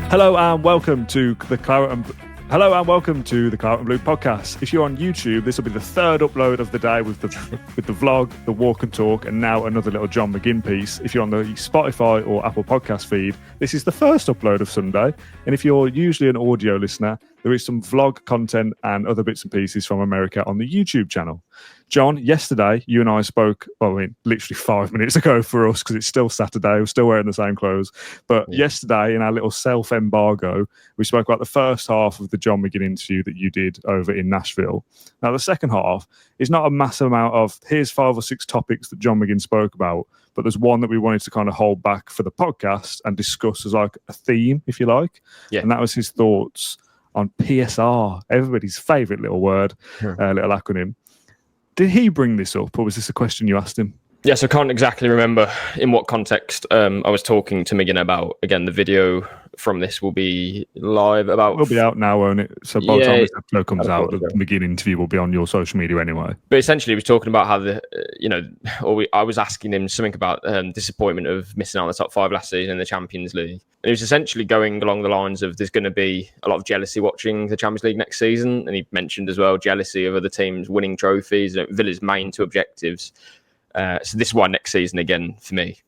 Hello and welcome to the Claret and Blue podcast. If you're on YouTube, this will be the third upload of the day with the vlog, the walk and talk, and now another little John McGinn piece. If you're on the Spotify or Apple podcast feed, this is the first upload of Sunday. And if you're usually an audio listener, there is some vlog content and other bits and pieces from America on the YouTube channel. John, yesterday, you and I spoke, literally 5 minutes ago for us, because it's still Saturday. We're still wearing the same clothes. But yesterday, in our little self-embargo, we spoke about the first half of the John McGinn interview that you did over in Nashville. Now, the second half is not a massive amount of, here's 5 or 6 topics that John McGinn spoke about, but there's one that we wanted to kind of hold back for the podcast and discuss as like a theme, if you like. Yeah. And that was his thoughts on PSR, everybody's favourite little word, little acronym. Did he bring this up, or was this a question you asked him? Yes, I can't exactly remember in what context I was talking to McGinn about. Again, the video from this will be live about... It'll be out now, won't it? So by the time this episode comes out, the McGinn interview will be on your social media anyway. But essentially, he was talking about how I was asking him something about disappointment of missing out on the top 5 last season in the Champions League. And he was essentially going along the lines of there's going to be a lot of jealousy watching the Champions League next season. And he mentioned as well jealousy of other teams winning trophies, Villa's main 2 objectives. So this is why next season, again, for me,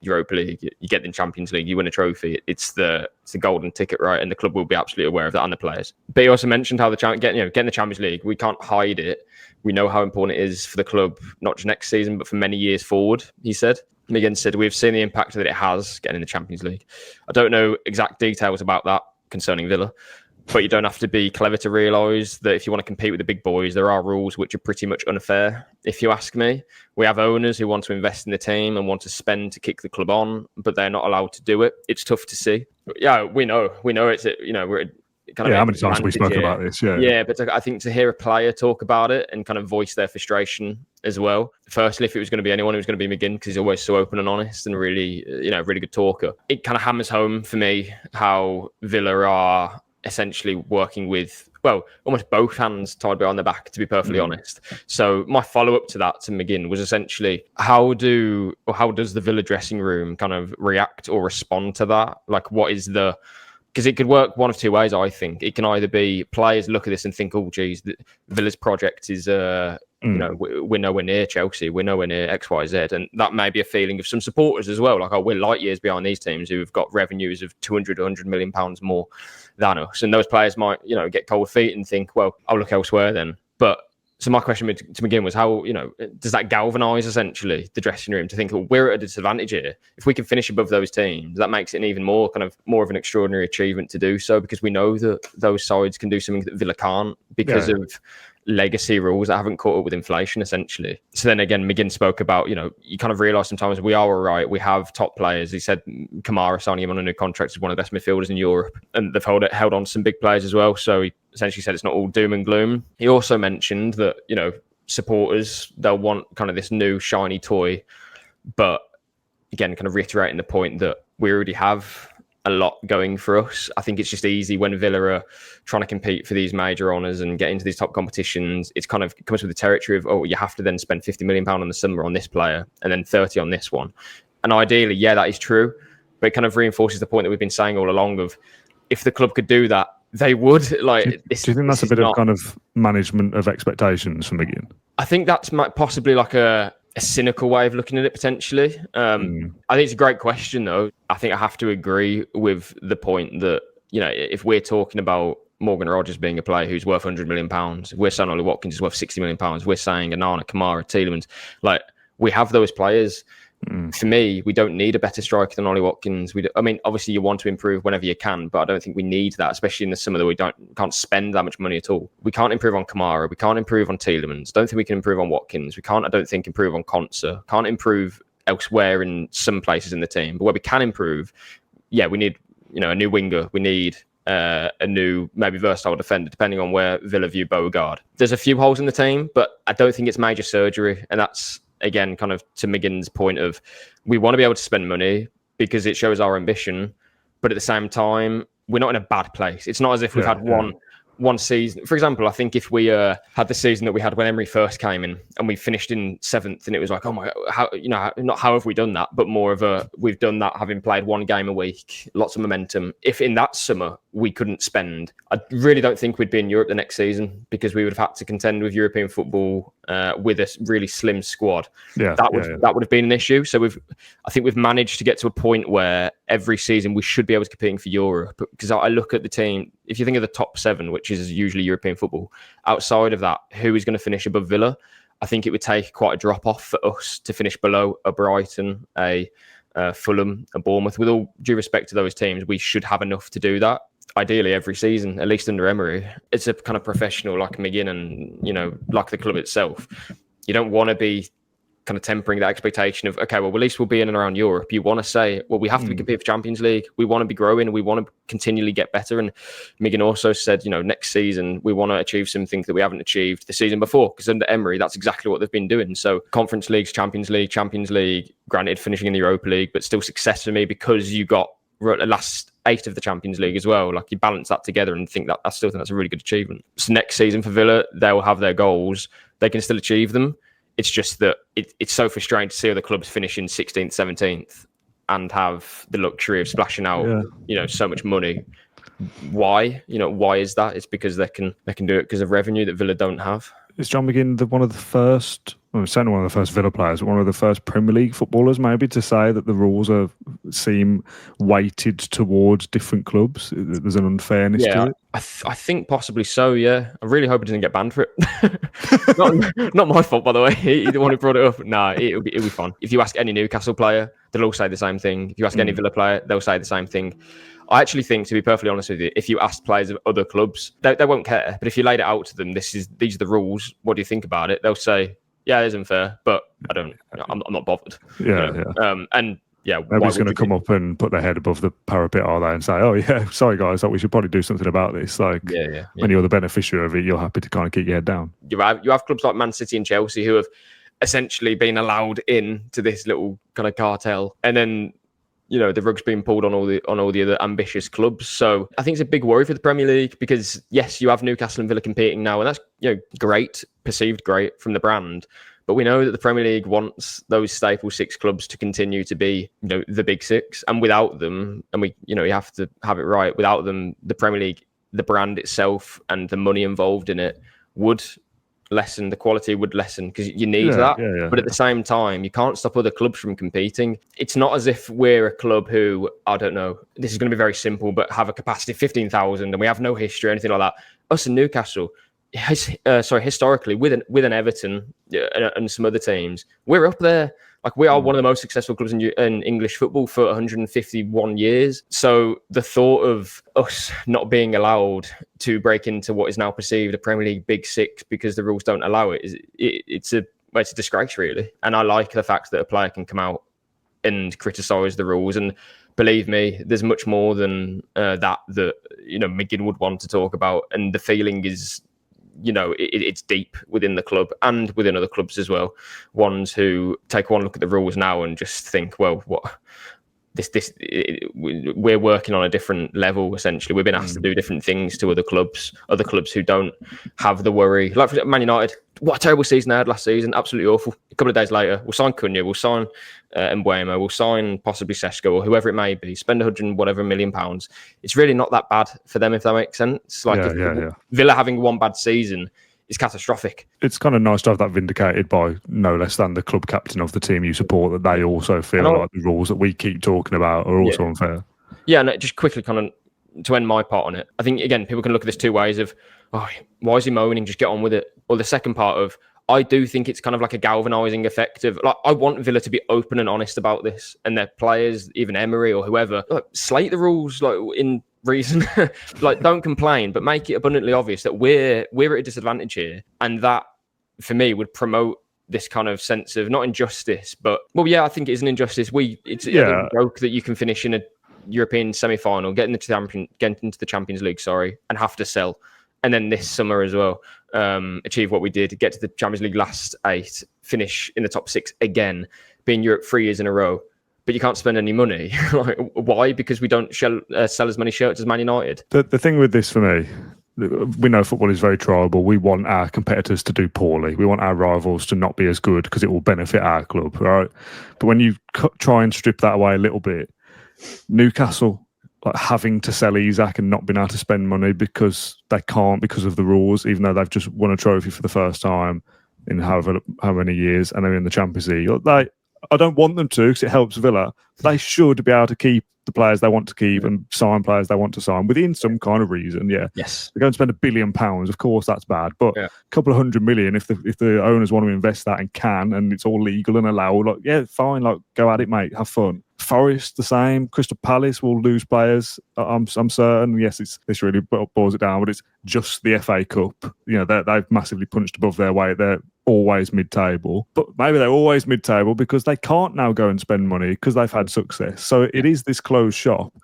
Europa League, you get in Champions League, you win a trophy. It's the golden ticket, right? And the club will be absolutely aware of that, and the players. But he also mentioned how getting the Champions League, we can't hide it. We know how important it is for the club, not just next season, but for many years forward, he said. McGinn said, we've seen the impact that it has getting in the Champions League. I don't know exact details about that concerning Villa, but you don't have to be clever to realise that if you want to compete with the big boys, there are rules which are pretty much unfair, if you ask me. We have owners who want to invest in the team and want to spend to kick the club on, but they're not allowed to do it. It's tough to see. Yeah, we know it's, we're kind of... Yeah, how many times have we spoken about this? Yeah, but I think to hear a player talk about it and kind of voice their frustration as well. Firstly, if it was going to be anyone, it was going to be McGinn, because he's always so open and honest and really, really good talker. It kind of hammers home for me how Villa are essentially working with, almost both hands tied behind the back, to be perfectly honest. So my follow-up to that, to McGinn, was essentially how does the Villa dressing room kind of react or respond to that? Like, what is the... Because it could work one of 2 ways, I think. It can either be players look at this and think, oh, geez, Villa's project is, we're nowhere near Chelsea, we're nowhere near X, Y, Z. And that may be a feeling of some supporters as well. Like, we're light years behind these teams who've got revenues of 200, 100 million pounds more than us. And those players might, get cold feet and think, well, I'll look elsewhere then. But so my question to McGinn was how, does that galvanise essentially the dressing room to think, well, we're at a disadvantage here. If we can finish above those teams, that makes it an even more of an extraordinary achievement to do so, because we know that those sides can do something that Villa can't because of legacy rules that haven't caught up with inflation, essentially. So then again, McGinn spoke about, you kind of realise sometimes we are all right. We have top players. He said Kamara signing him on a new contract is one of the best midfielders in Europe. And they've held on to some big players as well. So he essentially said it's not all doom and gloom. He also mentioned that, supporters, they'll want kind of this new shiny toy. But again, kind of reiterating the point that we already have a lot going for us. I think it's just easy when Villa are trying to compete for these major honours and get into these top competitions. It's kind of comes with the territory of, you have to then spend £50 million on the summer on this player and then 30 on this one. And ideally, that is true. But it kind of reinforces the point that we've been saying all along of, if the club could do that, they would. Do you think that's a bit of kind of management of expectations from McGinn? I think that's possibly like a cynical way of looking at it, potentially. I think it's a great question, though. I think I have to agree with the point that, if we're talking about Morgan Rogers being a player who's worth £100 million, we're saying Ollie Watkins is worth £60 million, we're saying Anana, Kamara, Tielemans, we have those players. For me, we don't need a better striker than Ollie Watkins. Obviously you want to improve whenever you can, but I don't think we need that, especially in the summer that we can't spend that much money at all. We can't improve on Kamara. We can't improve on Tielemans. Don't think we can improve on Watkins. We can't, I don't think, improve on Konsa. Can't improve elsewhere in some places in the team. But where we can improve, we need, a new winger. We need a new, maybe versatile defender, depending on where Villa view Beauregard. There's a few holes in the team, but I don't think it's major surgery. And that's, again, kind of to McGinn's point of, we want to be able to spend money because it shows our ambition, but at the same time, we're not in a bad place. It's not as if we've had one season. For example, I think if we had the season that we had when Emery first came in and we finished in 7th, and it was like, oh my, not how have we done that, but more of a, we've done that having played one game a week, lots of momentum. If in that summer we couldn't spend, I really don't think we'd be in Europe the next season, because we would have had to contend with European football with a really slim squad. That would have been an issue. So I think we've managed to get to a point where every season we should be able to compete for Europe, because I look at the team, if you think of the top 7, which is usually European football, outside of that, who is going to finish above Villa? I think it would take quite a drop off for us to finish below a Brighton, a Fulham, a Bournemouth. With all due respect to those teams, we should have enough to do that. Ideally every season, at least under Emery. It's a kind of professional like McGinn and, like the club itself. You don't want to be kind of tempering that expectation of, okay, well, at least we'll be in and around Europe. You want to say, well, we have to be competing for Champions League. We want to be growing. We want to continually get better. And McGinn also said, next season, we want to achieve some things that we haven't achieved the season before, because under Emery, that's exactly what they've been doing. So Conference Leagues, Champions League, granted finishing in the Europa League, but still success for me because you got the last 8 of the Champions League as well. Like, you balance that together and think that I still think that's a really good achievement. So next season for Villa, they'll have their goals. They can still achieve them. It's just that it's so frustrating to see other clubs finishing 16th, 17th and have the luxury of splashing out, so much money. Why? Why is that? It's because they can do it because of revenue that Villa don't have. Is John McGinn one of the first, certainly one of the first Villa players, one of the first Premier League footballers maybe to say that the rules seem weighted towards different clubs? There's an unfairness to it? I think possibly so, yeah. I really hope he doesn't get banned for it. not my fault, by the way. He's the one who brought it up. No, it'll be fun. If you ask any Newcastle player, they'll all say the same thing. If you ask any Villa player, they'll say the same thing. I actually think, to be perfectly honest with you, if you ask players of other clubs, they won't care. But if you laid it out to them, these are the rules, what do you think about it? They'll say, yeah, it is unfair, but I'm not bothered. And nobody's going to come up and put their head above the parapet, are they, and say, oh yeah, sorry guys, we should probably do something about this. Like, when you're the beneficiary of it, you're happy to kind of keep your head down. You have clubs like Man City and Chelsea who have essentially been allowed in to this little kind of cartel, and then the rug's being pulled on all the other ambitious clubs. So I think it's a big worry for the Premier League, because yes, you have Newcastle and Villa competing now, and that's great, perceived great from the brand. But we know that the Premier League wants those staple 6 clubs to continue to be the big 6, and without them, and you have to have it right, without them, the Premier League, the brand itself and the money involved in it would lessen, the quality would lessen, because you need that. But at the same time, you can't stop other clubs from competing. It's not as if we're a club who, I don't know, this is going to be very simple, but have a capacity of 15,000 and we have no history or anything like that. Us in Newcastle, historically, with an Everton and some other teams, we're up there. Like, we are one of the most successful clubs in English football for 151 years. So the thought of us not being allowed to break into what is now perceived a Premier League Big 6 because the rules don't allow it, it's a disgrace, really. And I like the fact that a player can come out and criticise the rules. And believe me, there's much more than that McGinn would want to talk about. And the feeling is, it's deep within the club and within other clubs as well. Ones who take one look at the rules now and just think, well, what we're working on a different level. Essentially, we've been asked to do different things to other clubs who don't have the worry. Like Man United, what a terrible season they had last season, absolutely awful. A couple of days later, we'll sign Cunha, we'll sign Mbuemo, we'll sign possibly Sesko or whoever it may be, spend £100 million. It's really not that bad for them, if that makes sense. Villa having one bad season is catastrophic. It's kind of nice to have that vindicated by no less than the club captain of the team you support, that they also feel like the rules that we keep talking about are also unfair. Yeah, and just quickly kind of to end my part on it, I think, again, people can look at this 2 ways of, why is he moaning? Just get on with it. Or the second part of, I do think it's kind of like a galvanising effect of, like, I want Villa to be open and honest about this, and their players, even Emery or whoever, slate the rules in reason. Don't complain, but make it abundantly obvious that we're at a disadvantage here, and that for me would promote this kind of sense of not injustice, but I think it is an injustice. It's a joke that you can finish in a European semi-final, get into the Champions League, and have to sell, and then this summer as well, achieve what we did, get to the Champions League last 8, finish in the top 6 again, be in Europe 3 years in a row. But you can't spend any money. Why? Because we don't sell as many shirts as Man United. The thing with this for me, we know football is very tribal. We want our competitors to do poorly. We want our rivals to not be as good because it will benefit our club, right? But when you try and strip that away a little bit, Newcastle like having to sell Isak and not being able to spend money because they can't because of the rules, even though they've just won a trophy for the first time in how many years, and they're in the Champions League. I don't want them to because it helps Villa. They should be able to keep the players they want to keep and sign players they want to sign within some kind of reason. Yeah. Yes. They're going to spend £1 billion. Of course, that's bad. But a couple of $100 million, if the owners want to invest that and can, and it's all legal and allowed, like, yeah, fine. Like, go at it, mate. Have fun. Forest, the same. Crystal Palace will lose players. I'm certain. Yes, this really boils it down, but it's just the FA Cup. You know, they've massively punched above their weight. They're always mid-table, but maybe they're always mid-table because they can't now go and spend money because they've had success. So it is this closed shop.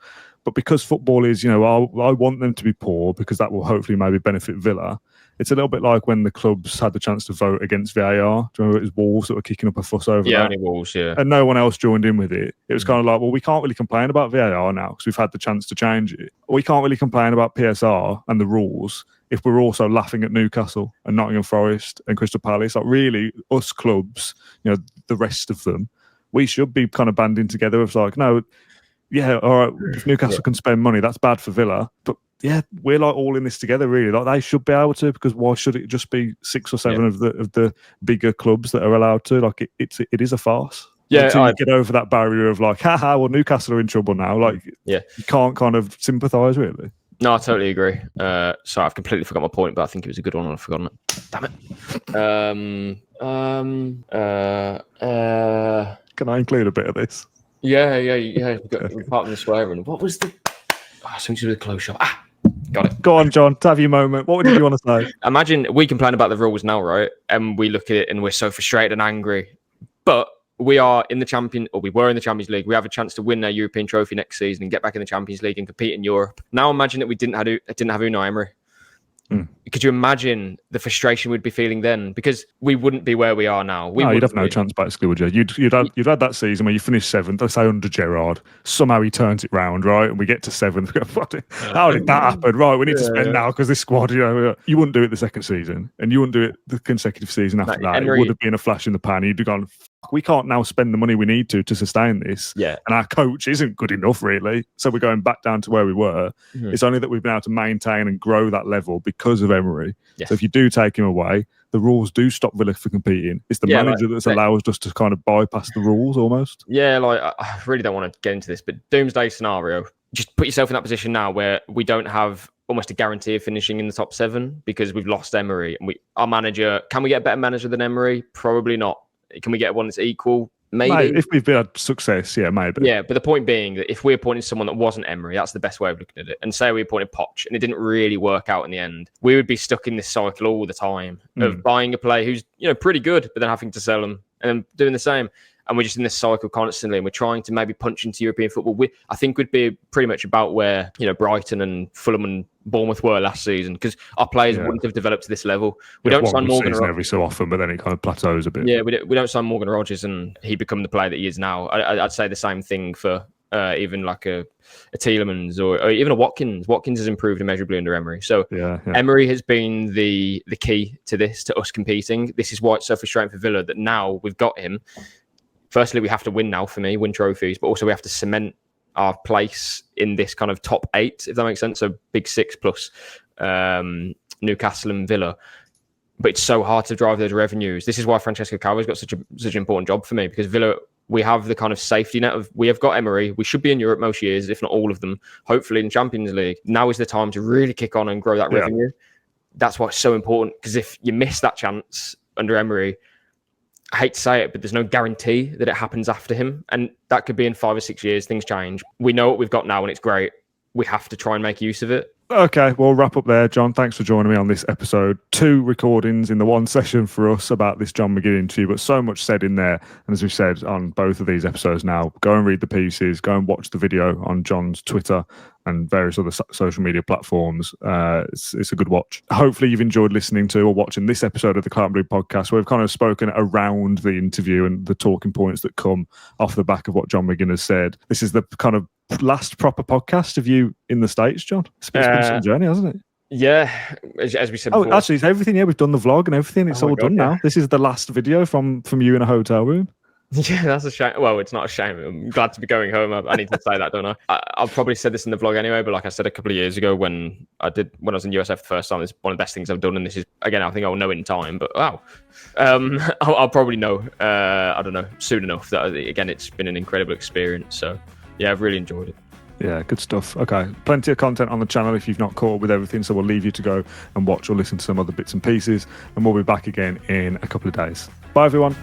But because football is, you know, I want them to be poor because that will hopefully maybe benefit Villa. It's a little bit like when the clubs had the chance to vote against VAR. Do you remember it was Wolves that were kicking up a fuss over that? Yeah, only Wolves, yeah. And no one else joined in with it. It was kind of like, well, we can't really complain about VAR now because we've had the chance to change it. We can't really complain about PSR and the rules if we're also laughing at Newcastle and Nottingham Forest and Crystal Palace. Like, really, us clubs, you know, the rest of them, we should be kind of banding together. It's like, no, yeah, all right, if Newcastle can spend money, that's bad for Villa. But yeah, we're like all in this together, really. Like, they should be able to, because why should it just be 6 or 7 of the bigger clubs that are allowed to? Like, it is a farce. Yeah, until you get over that barrier of like, haha, well, Newcastle are in trouble now. Like, you can't kind of sympathise, really. No, I totally agree. Sorry, I've completely forgot my point, but I think it was a good one and I've forgotten it. Damn it. Can I include a bit of this? Yeah. Apart from the swearing. What was the... something to do with the close shop. Got it. Go on, John. Have your moment. What did you want to say? Imagine we complain about the rules now, right? And we look at it and we're so frustrated and angry. But we were in the Champions League. We have a chance to win our European trophy next season and get back in the Champions League and compete in Europe. Now imagine that we didn't have Unai Emery. Could you imagine the frustration we'd be feeling then? Because we wouldn't be where we are now. You'd have no chance, basically, would you? You'd had that season where you finished 7th, let's say under Gerrard. Somehow he turns it round, right? And we get to 7th. How did that happen? Right, we need to spend now because this squad, you wouldn't do it the second season, and you wouldn't do it the consecutive season after that. Emery, it would have been a flash in the pan. You'd have gone, we can't now spend the money we need to sustain this. Yeah. And our coach isn't good enough, really. So we're going back down to where we were. It's only that we've been able to maintain and grow that level because of Emery. Yes. So if you do take him away, the rules do stop Villa from competing. It's the manager that's allows us to kind of bypass the rules almost. Yeah, like, I really don't want to get into this, but doomsday scenario, just put yourself in that position now where we don't have almost a guarantee of finishing in the top 7 because we've lost Emery. And our manager, can we get a better manager than Emery? Probably not. Can we get one that's equal? Maybe. If we've had success, yeah, maybe. Yeah, but the point being that if we appointed someone that wasn't Emery, that's the best way of looking at it. And say we appointed Poch and it didn't really work out in the end, we would be stuck in this cycle all the time of buying a player who's, pretty good, but then having to sell them and then doing the same. And we're just in this cycle constantly, and we're trying to maybe punch into European football. I think we'd be pretty much about where Brighton and Fulham and Bournemouth were last season, because our players wouldn't have developed to this level. We don't sign Morgan every so often, but then it kind of plateaus a bit. Yeah, we don't sign Morgan Rogers, and he become the player that he is now. I'd say the same thing for even like a Tielemans or even a Watkins. Watkins has improved immeasurably under Emery. So Emery has been the key to this, to us competing. This is why it's so frustrating for Villa that now we've got him. Firstly, we have to win now for me, win trophies, but also we have to cement our place in this kind of top 8, if that makes sense. So big 6 plus Newcastle and Villa. But it's so hard to drive those revenues. This is why Francesco Calvo's got such an important job for me, because Villa, we have the kind of safety net of, we have got Emery. We should be in Europe most years, if not all of them, hopefully in Champions League. Now is the time to really kick on and grow that revenue. That's why it's so important, because if you miss that chance under Emery, I hate to say it, but there's no guarantee that it happens after him. And that could be in 5 or 6 years. Things change. We know what we've got now and it's great. We have to try and make use of it. Okay, we'll wrap up there. John, thanks for joining me on this episode. 2 recordings in the one session for us about this John McGinn interview, but so much said in there. And as we said on both of these episodes now, go and read the pieces, go and watch the video on John's Twitter and various other social media platforms. It's a good watch. Hopefully you've enjoyed listening to or watching this episode of the Claret and Blue podcast, where we've kind of spoken around the interview and the talking points that come off the back of what John McGinn has said. This is the kind of last proper podcast of you in the States, John. It's been some journey, hasn't it? Yeah, as we said Oh, before. actually, it's everything. Yeah, we've done the vlog and everything. It's Oh my all God, done yeah. now. This is the last video from you in a hotel room. Yeah, that's a shame. Well, it's not a shame. I'm glad to be going home. I need to say that, don't I? I've probably said this in the vlog anyway, but like I said a couple of years ago when I was in USF the first time, it's one of the best things I've done. And this is, again, I think I'll know in time, but wow. I'll probably know, I don't know, soon enough that, again, it's been an incredible experience. So yeah, I've really enjoyed it. Yeah, good stuff. Okay, plenty of content on the channel if you've not caught up with everything, so we'll leave you to go and watch or listen to some other bits and pieces, and we'll be back again in a couple of days. Bye, everyone.